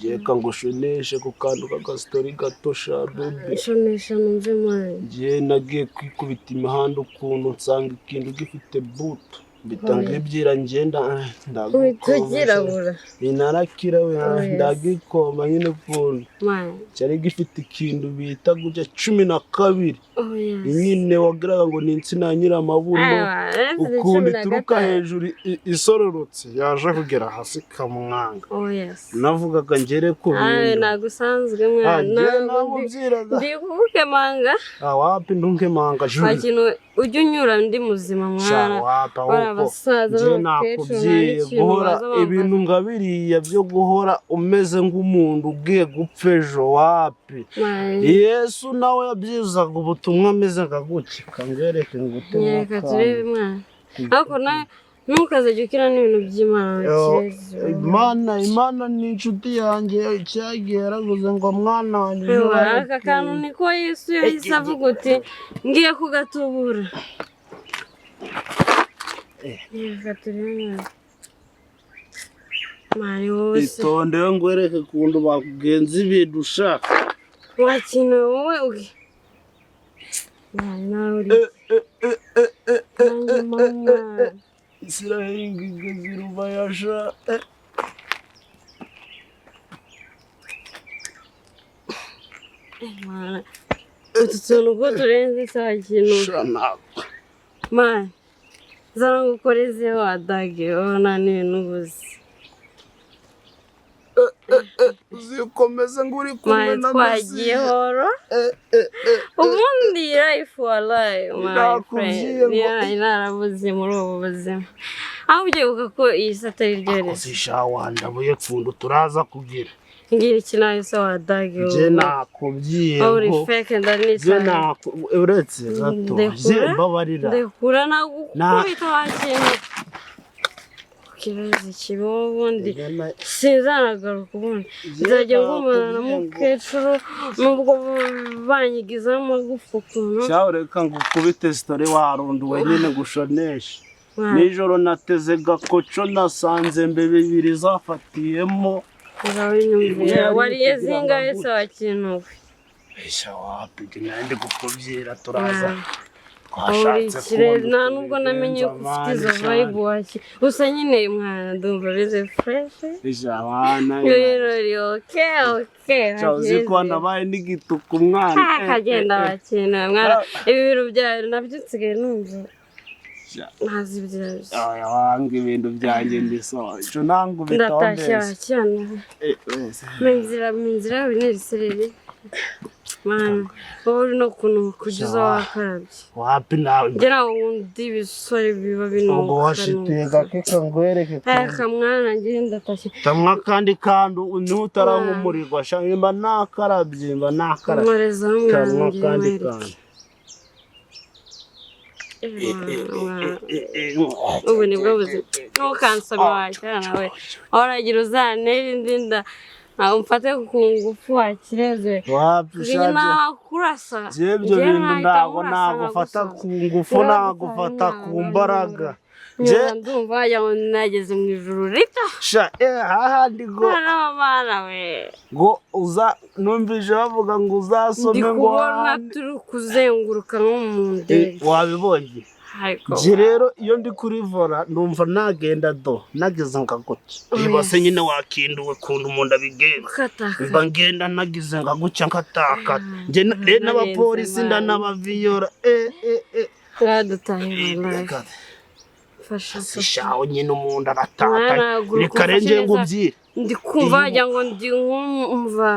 Jeka ngo shoneshe ku kantu k'agastori gato sha bebe. Shonesha numve mwana. Je nagiye kwikubita imihanda ukuntu nsanga ikintu gifite buto. Bitangiye byira ngenda ndagukira. Inarakira we ndagikoma nyine ukuntu. Cyari gifite ikintu bita gutya 12. Nyine wagiraga ngo ni insina nyira amabuno. Ukundi turuka hejuru isororotse yaje kugera hasi kamwanga. Navugaga ngere ku bintu. Nagusanzwe mwana. Ndikuke manga. Wapi ndunke manga. Ikintu ujye unyura ndi muzima mwana. Je nakubwiye guhora ibintu ngabiriya byo guhora umeze nk'umuntu ugiye gupfa ejo wapi. Yesu nawe yabyizaga ubutumwa ameze nkaguki kangereke ngutemwa. Reka turebe mwana. Ariko ntukazajya ukira n'ibintu by'Imana. Imana ni inshuti yanjye cyagiye yaravuze ngo mwana wanjye. Aka kantu niko Yesu yahise avuga uti ngiye kugatubura. Reka turebe mwana wose. Itonde ngwereke kundu bakugenza ibintu ushaka. Wakino wowe ugi. Mwana uri. Mama. Israeli ngizirumba yasha. Mwana. Utuntu ko turenze saa kintu. Shana. Mwana. Zara ngukoreze wadage ona n'ubuzi. Uzikomeza nguri kumwe na twagiye horo. Ubundi life wallahi my friend. Narabuze muri ubu buzima. Aho ugiye ko iyi satari ryeretse. Uzisha wandabuye kundu turaza kugira. Ngira ikinayo so wadage. Je nakubwiye ngo. Uri fake ndani cyane. Je uretse gato. Je mbabarira. Ndekura nagukubita wakintu. Kibazo kibo bundi sinzanagaruka ubundi nzajya ngumana na mukecuru nubwo banyigiza amagufa kuntu. Cyawe reka ngukubite story warunduwe nyine gushonesha. Nijoro nateze gakoco nasanze mbe 2 zafatiyemo. Wariye zingahe se wakintu? Esha wapi ndi gukubyira turaza. Nta nubwo namenye ko ufite izo vibe waki usa nyine mwana ndumva beze fresh. Ijabana okay cyavuze ko nabaye n'igituku mwana kagenda wakina mwana ibintu byawe nabyutsigaye numva ntazi ibyaje wange ibintu byanjye ndiso cyo nangu bitombe cyane minzira bineriserere man uri no kuntu kugiza wakarabye wapi nawe ngera wundi bisore biba bino ngo washitega keka ngwereke mwana ngiye ndatashye tamwa kandi ntutarankumurirwa shamba nakarabye mba nakarabye tamwa kandi ubu nibwo buzima ntukansome wacyana we waragira uzanera indinda umfate ku ngufu wakireze kurasa ibyo bintu ntabwo nagufata ku ngufu nagufata ku mbaraga ndumva yawe nageze mu ijuru rito hahandi ngo numvise bavuga ngo uzasome ngo ndikubona turi kuzenguruka nko mu ndege wabibonye je rero iyo ndi kuri vora numva nagenda nageze ngaguke ibase nyine wakinduwe kundu umuntu abigenda mba ngenda nagize ngaguke nkataka nje n'abapolisi ndanabaviyora radutahira fasha shawo nyine umuntu arataka nikarenje ngubyire ndikumva wajya ngo ndi nkumva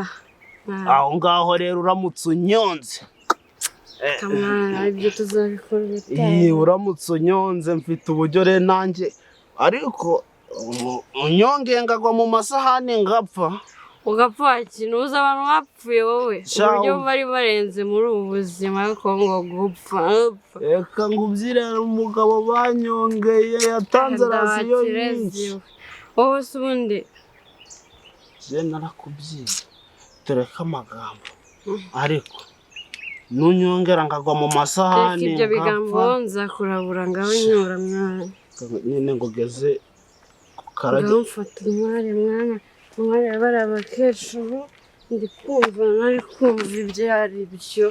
aho ngaho rero uramutse unyonze kamana ibyo tuzabikora uramutse unyonze mfite uburyo re nanjye ariko unyonge ngagwa mu masahani ngapfa. Ugapfa iki? Nuzi abantu bapfuye wowe uburyo bari barenze muri ubu buzima ko ngo gupfa. Reka ngubyire umugabo banyongeye yatanze rasiyo nyinshi. Wowe se ubundi je narakubyiye tureka amagambo ariko nunyongera ngagwa mu masahani ibyo bigambo nzakurabura ngaho nyura mwana nyine ngo geze kukarage mfata umwanya barabakesho ndi kumva nari kumva ibyari byo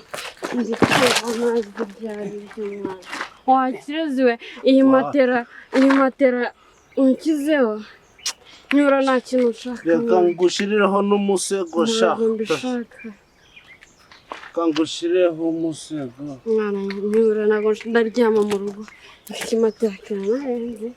ndi kumva nari ibyari byo mwana wakireziwe iyi matera unkizeho nyura nta kintu ushaka reka ngushirireho n'umusego shaka kangushirireho umusego mwana nyura ntabwo ndaryama mu rugo ikimatera kiranarenze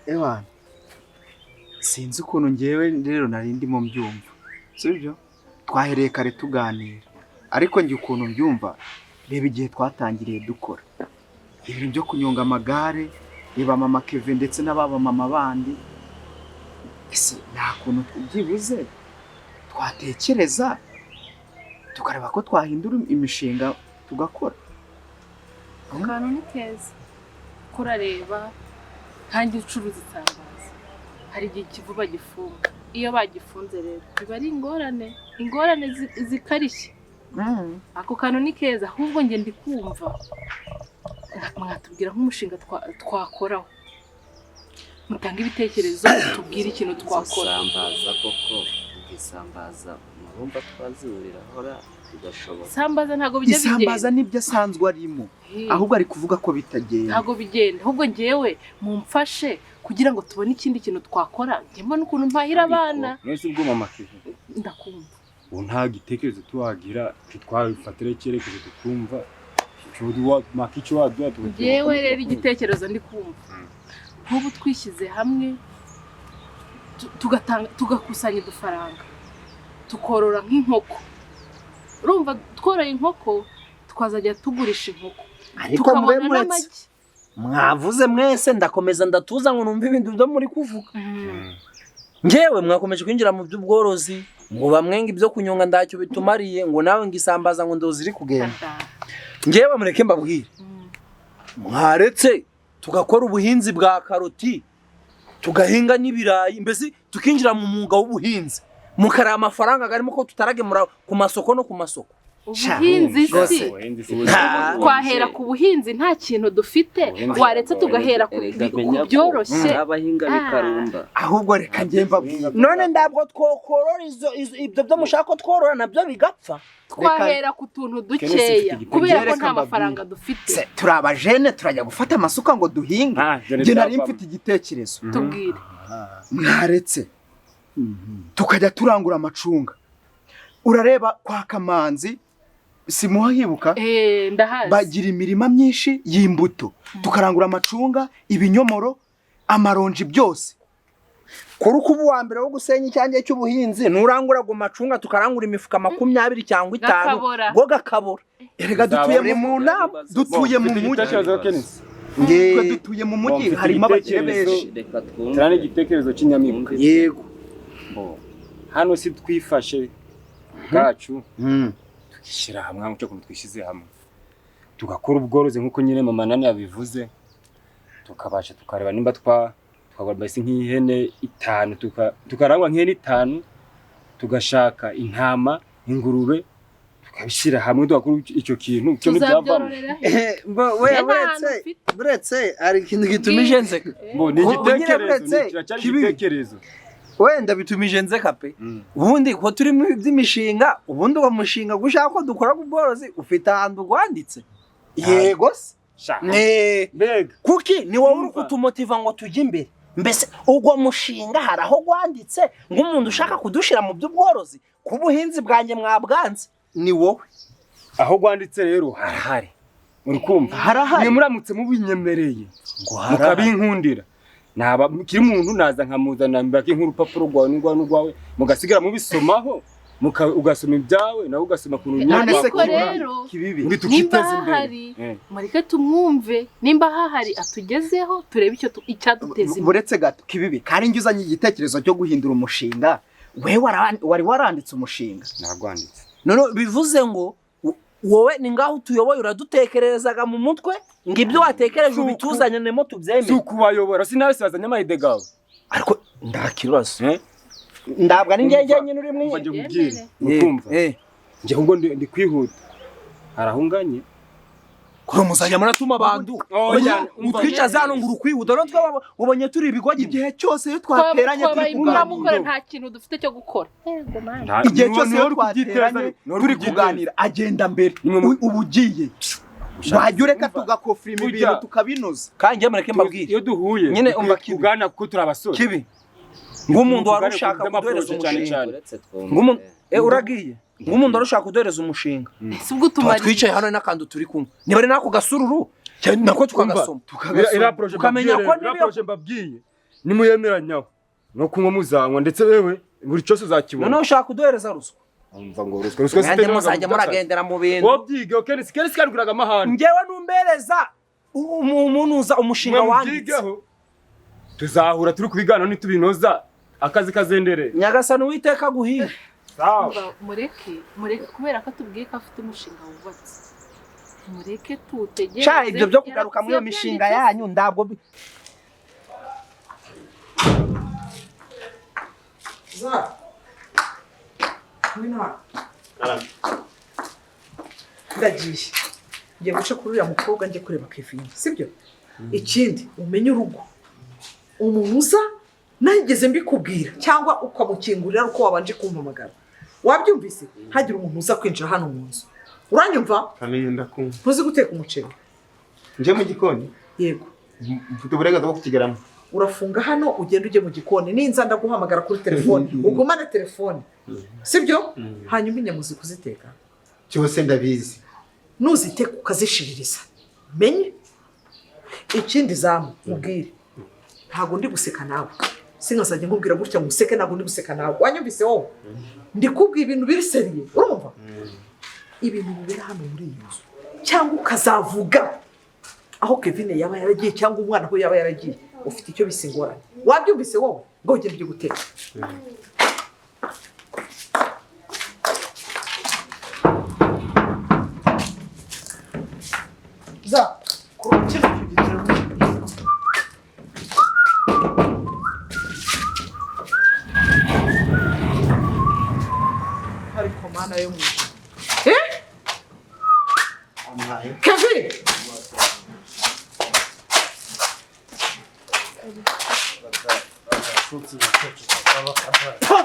Ewana sinzi ukuntu ngewe rero nari ndimo mbyumva sibyo twahereye kare tuganira ariko njye ukuntu mbyumva reba igihe twatangiriye dukora ibintu byo kunyonga amagare reba mama Kevin ndetse n'ababa mama bandi ese nta kuntu tubyibuze twatekereza tukareba ko twahindura imishinga tugakora akantu ni keza kurareba kandi ucuruza isambaza hari igihe kivuba gifunga iyo bagifunze rero biba ari ingorane zikarishye ako kantu ni keza ahubwo njye ndi kumva mwatubwira nk'umushinga twakoraho mutanga ibitekerezo tubwire ikintu twakora sambaza koko isambaza murumva twazurira hora bidashoboka sambaza ntago bijya bigenda isambaza nibyo asanzwe arimo ahubwo ari kuvuga ko bitagenda ntago bigenda ahubwo ngewe mumfashe kugira ngo tubone ikindi kintu twakora njyemo n'ukuntu mpahira abana mwese ubwo mama Kevin ndakumva ubu nta gitekerezo tuwagira twabifatira icyerekezo tukumva cyo makicho waduha ngewe rero igitekerezo ndi kumva nk'ubu twishyize hamwe tugakusanya udufaranga tukorora nk'inkoko urumva tworoye inkoko twazajya tugurisha inkoko ariko mwemuretse mwavuze mwese ndakomeza ndatuza ngo numve ibintu byo muri kuvuga ngewe mwakomeje kwinjira mu by'ubworozi ngo bamwenga ibyo kunyonga ndacyo bitumariye ngo nawe ngisambaza ngo ndoziri kugenda ngewe mureke mbabwire mwaretse tugakora ubuhinzi bwa karoti tugahinga n'ibirayi mbese tukinjira mu mwuga w'ubuhinzi mukara amafaranga garimo ko tutaragemura ku masoko no ku masoko ubuhinzi si twahera ku buhinzi nta kintu dufite waretse tugahera ku byoroshye abahinga bikarumba ahubwo reka ngiye mbabwira none ndabwo twokorora ibyo byo mushaka tworora nabyo bigapfa twahera ku tuntu dukeya kubera ko nta mafaranga dufite turi abajene turajya gufata amasuka ngo duhinge njye nari mfite igitekerezo tubwire mwaretse tukajya turangura amacunga urareba kwa Kamanzi simuha hibuka ndahazi bagira imirima myinshi y'imbuto tukarangura amacunga ibinyomoro amaronji byose kuri kuba wa mbere wo gusenya icyanjye cy'ubuhinzi nurangura go macunga tukarangura imifuka 20 cyangwa 5 go gakabora erega dutuye mu nama dutuye mu mujyi nge dutuye mu mujyi harimo abakire benshi turane igitekerezo cy'inyamibwa yego hano si twifashe bwacu tukishyira hamwe cyo kuntu twishyize hamwe tugakora ubworozi nk'uko nyine mama nani yabivuze tukabasha tukareba nimba twagura mbese nk'ihene 5 tukarangwa nk'ihene 5 tugashaka intama ingurube tukabishyira hamwe tugakora icyo kintu cyo n'ibyavamo buretse ari ikintu gitumije nzeka ni igitekerezo wenda bitumije nzeka pe ubundi ko turi mu by'imishinga ubundi uwo mushinga gushaka ko dukora ubworozi ufite ahantu rwanditse yego kuki ni wowe uri kutumotiva ngo tujye imbere mbese ubwo mushinga haraho rwanditse nk'umuntu ushaka kudushira mu by'ubworozi ku buhinzi bwanjye mwabwanze ni wowe aho gwanditse rero harahari muri kumva harahari ni muramutse mubinyemereye ngo mukabinkundira naba kiri umuntu naza nkamuzana mbaki nk'urupapuro rwawe n'urwawe mugasigara mubisomaho ugasoma ibyawe nawe ugasoma kuntu ariko rero nimba hahari mureke tumwumve nimba hahari atugezeho turebe icyaduteza imbere buretse gato kibibi kandi njye uzanye igitekerezo cyo guhindura umushinga wari waranditse umushinga nagwanditse none bivuze ngo wowe ni ngaho tuyoboye uradutekererezaga mu mutwe ngo ibyo watekereje ubituzanye nemo tubyemere si kubayobora sinawe sibazanye amahide gawe ariko ndakibazo ndabwa ni njye nyine uri mwe baje kubwira ukumva nje ahubwo ndi kwihuta arahunganye kuri muzajya muratuma abantu utwicaza hano ngo urukwihuta none twaba ubonye turi ibigwaje igihe cyose iyo twateranye turi kuganira nta kintu dufite cyo gukora igihe cyose iyo twateranye turi kuganira agenda mbere ubugiye wajya ureka tugakofirima ibintu tukabinoza kandi njye mureke mbabwire iyo duhuye nyine umva kugana kuko turi abasore kibi ng'umuntu wari ushaka kuduhereza umushinga ng'umuntu uragiye ng'umuntu wari ushaka kuduhereza umushinga twicaye hano n'akantu turi kumwe niba ari nako gasururu nako tukagasoma tukamenya ko niyo mbabwiye nimuyemeranyaho no kunywa muzanywa ndetse wewe buri cyose uzakibona noneho ushaka kuduhereza ruswa umva ngo ruswa sitende muzajya muragendera mu bintu wobyige okene sikere sikaruguraga amahane njyewe numbereza umuntu uza umushinga wanditse tuzahura turi kubigana nitubinoza akazi kazendere nyagasani witeka guhiye mureke kubera ko tubwiye ko afite umushinga wubatse mureke tutegereze ibyo byo kugaruka muri iyo mishinga yanyu ndabwo ndagiye ngiye guca kuri uriya mukobwa njye kureba Kevin sibyo ikindi umenye urugo umuntu uza nageze mbikubwira cyangwa ukamukingurira uko wabanje kumpamagara wabyumvise hagira umuntu uza kwinjira hano mu nzu uranyumva kamenye ndakumva ntuzi guteka umuceri nje mu gikoni yego mfite uburenganzira bwo kukigeramo urafunga hano ugenda ujye mu gikoni ninza ndaguhamagara kuri telefone ugumane telefone sibyo hanyuma inyamuzi kuziteka cyose ndabizi nuziteka ukazishiririza menye ikindi zamu mubwire ntago ndi guseka nawe sinkasajye nkubwira gutya museke ntago ndi guseka nawe wanyumvise wowe ndi kubwira ibintu biri seriye urumva ibintu bibera hano muri iyi nzu cyangwa ukazavuga aho Kevin yaba yaragiye cyangwa umwana aho yaba yaragiye ufite icyo bisingoranye wabyumvise wowe ngo ugende byo guteka za kurukira kugitira hari komana yo mu Kevin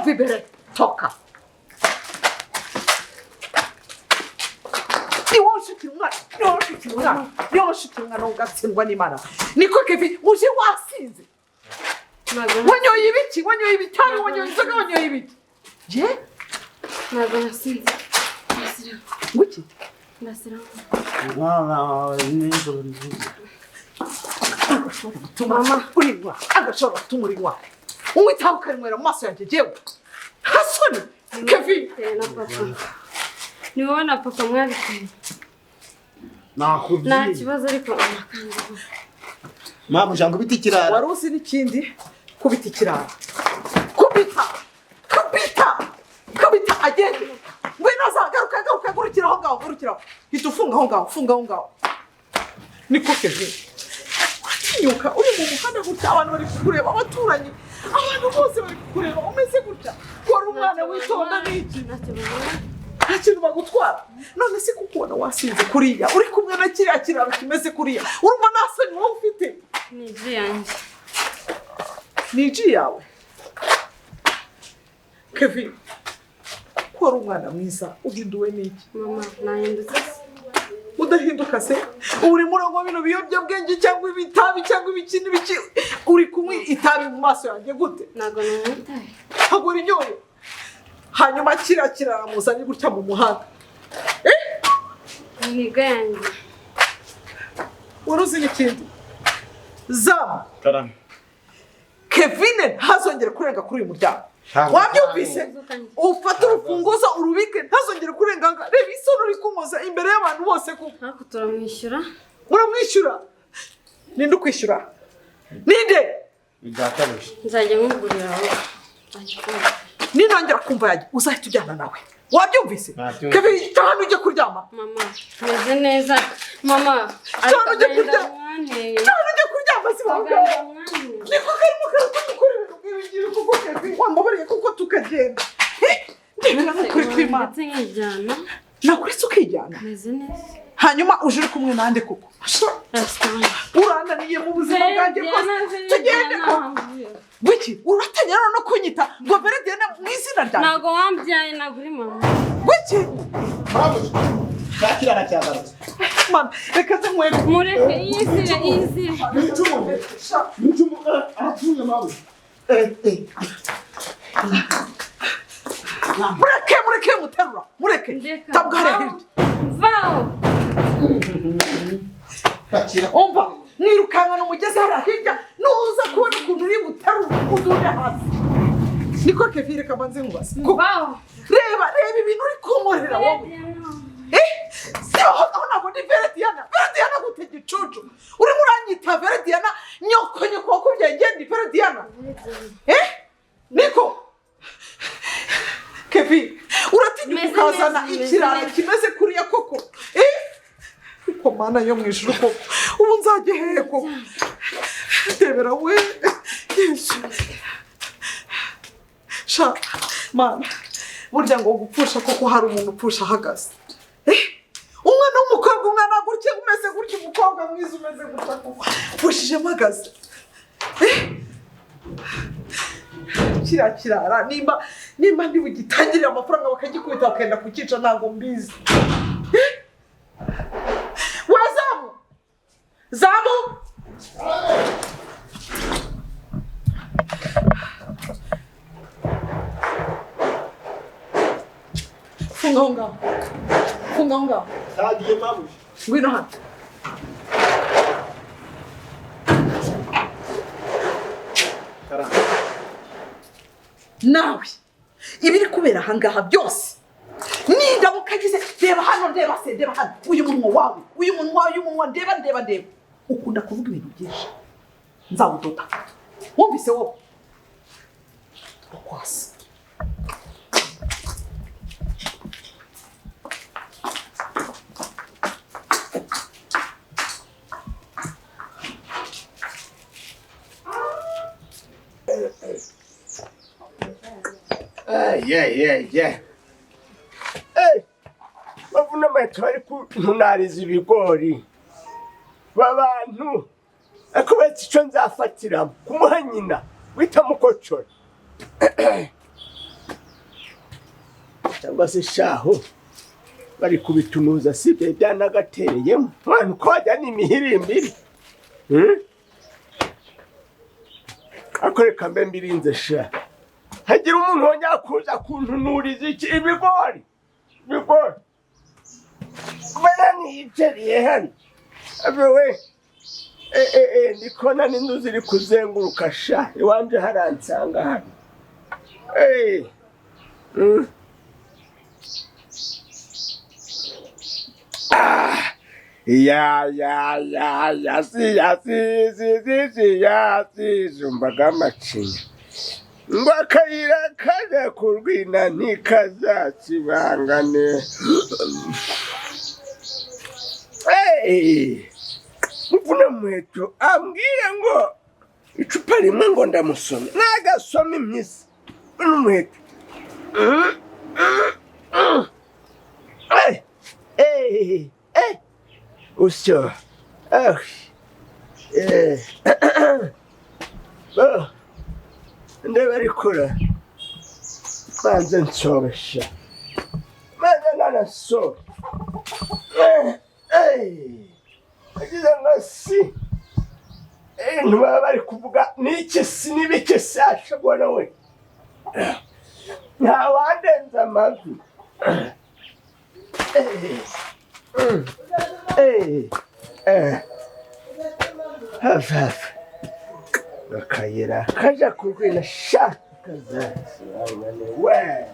Vibere toka. Niwashikirwa ugatsindwa n'Imana. Niko Kevin uje wasinze. Wanyoye ibiki? Wanyoye ibitari, wanyoye inzoga, wanyoye ibiki? Je? Ntabwo nasinze. Nasira. Nguki? Nasira. Mama, uriwa. Agashoro tumuriwa. Umwitaho karimwera mu maso yanjye jewe. Hasoni. Kevin. Na papa. Ni wowe na papa mwabikanye. nakubwiye Nta kibazo ariko amakanzu. Mama jango biti kirara Wari uzi n'ikindi kubita ikirara. Kubita. Agende. Ngwino garuka gurukira aho ngaho, gurukira. Hita ufunga aho ngaho, funga aho ngaho. Niko Kevin. Watinyuka uri mu muhanda gutya abantu bari kureba abaturanyi. Abantu bose bari kureba umeze gutya. Kora umwana witonda n'iki. Nta kintu bagutwara. None se kukubona wasinze kuriya. Uri kumwe na kiriya kiraro kimeze kuriya. Urumva nasoni wowe ufite. Ni iji yanjye. Ni iji yawe. Kevin. Kora umwana mwiza uhinduwe n'iki. Mama nahindutse. Udahinduka se uri murongo bino biyobyabwenge cyangwa ibitabi cyangwa ibikini biki uri kumwe itabi mu maso yanjye gute Ntago namutaye. hagura inyoye hanyuma kirakira muzanye gutya mu muhanda Ni gani? Waruzi n'ikindi. Zamu. Karame. Kevin ntazongere kurenga kuri uyu muryango. Wabyumvise? Ufata urufunguzo urubike ntazongere kurenga. Reba isoni uri kumoza imbere y'abantu bose kuko. Ariko turamwishyura. Uramwishyura? Ninde ukwishyura? Ninde? Databuja. Nzajya nkugurira aho. Ninongera kumva yaje uzahita ujyana nawe. Wabyumvise? Kevin cyane ujye kuryama. Mama, meze neza. Mama, cyane ujye kuryama. Cyane ujye kuryama si banga. Niko karimo karatukura ibintu kuko Kevin wambabariye kuko tukagenda. Ndebera n'ukuri kw'Imana. Ndetse nkijyana. Nakuretse ukijyana. Meze neza. Hanyuma uje uri kumwe nande kuko. Urananiye mu buzima bwanjye bwose. Tugende ko. Wiki, uratanya no kunyita ngo Verediana mu izina ryanjye. Nago wambyaye naguri mama. Wiki. Shakira cyagarutse. Man, reka nzwe. Mureke yizire. Nicumu aratuye mawe. Mureke muterura. Mureke. Tabware hirya. Vao. Umva, nirukanga n'umugezi hara hirya nuza kubona ukuntu uri buterura udure hasi. Niko Kevin kabanze nkubase. Vao. Reba ibintu uri kumorera wowe. Siho ntabwo ndi Verediana gute gicucu uri muranyita Verediana nyoko wakubyaye ngende Verediana niko Kevin uratinya ukazana ikiraro kimeze kuriya koko ko mana yo mu ijuru koko ubu nzajye hehe koko ndebera we Yesu sha mana burya ngo gupfusha koko hari umuntu upfusha ahagaze umwana w'umukobwa umwana gutya umeze gutya umukobwa mwiza umeze gutya pfushije mpagaze kirara nimba ndi bugitangirira amafaranga bakagikubita bakenda kukica ntabwo mbizi zamu funga ngaho Sagiye mawe. ngwino hano nawe ibiri kubera ahangaha byose nindamuka gize reba hano uyu munwa ndeba ukunda kuvuga ibintu byinshi nzawudoda wumvise wowe ukwasi Yeah. Hey, bavuna amato bari kuntunariza ibigori. Babantu, akubetse icyo nzafatira kumuha nyina wita mukocora. Cyangwa se shaho bari kubitunuza sibye byanagatereyemo. Mwana uko wajya n'imihirimbiri. Akoreka mbe mbirinze sha. Hagira umuntu wongera kuza kuntunuriza ibigori. Manani yicariye hano. Abewe. Ndikona n'inzu ziri kuzenguruka sha. Iwanje haransanga hano. Zumbaga amacinya. Ngo akayira kajya kurwina ntikazakibangane. Mvuna muheto ambwire ngo icupa rimwe ngo ndamusome nagasoma imyisi n'umuheto. Usyo ndeba rikora banze nsobesha maze nanasobe agize ngo si ntibaba bari kuvuga n'iki si n'ibiki si ashobora we nta wandenza amavi hafi hafi akayira kaja kurwira sha kazazi we